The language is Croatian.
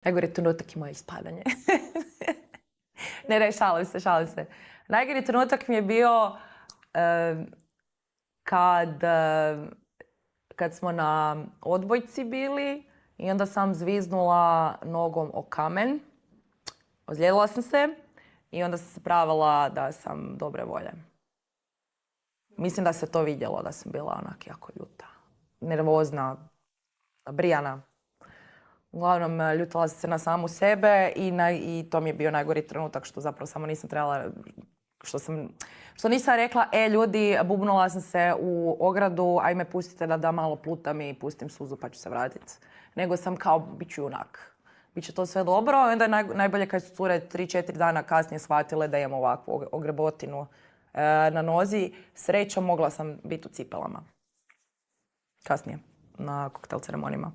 Najgori trenutak je moje ispadanje. Ne, šalim se. Najgori trenutak mi je bio kad smo na odbojci bili i onda sam zviznula nogom o kamen. Ozlijedila sam se i onda sam se pravila da sam dobre volje. Mislim da se to vidjelo, da sam bila onak jako ljuta. Nervozna, brijana. Uglavnom, ljutila sam se na samu sebe i to mi je bio najgori trenutak što zapravo samo nisam trebala, što nisam rekla, ljudi, bubnula sam se u ogradu, ajme pustite da malo plutam i pustim suzu pa ću se vratiti. Nego sam kao, bit ću junak. Biće to sve dobro, i onda je najbolje kad su cure 3-4 dana kasnije shvatile da imam ovakvu ogrebotinu na nozi. Srećom mogla sam biti u cipelama. Kasnije, na koktel ceremonijama.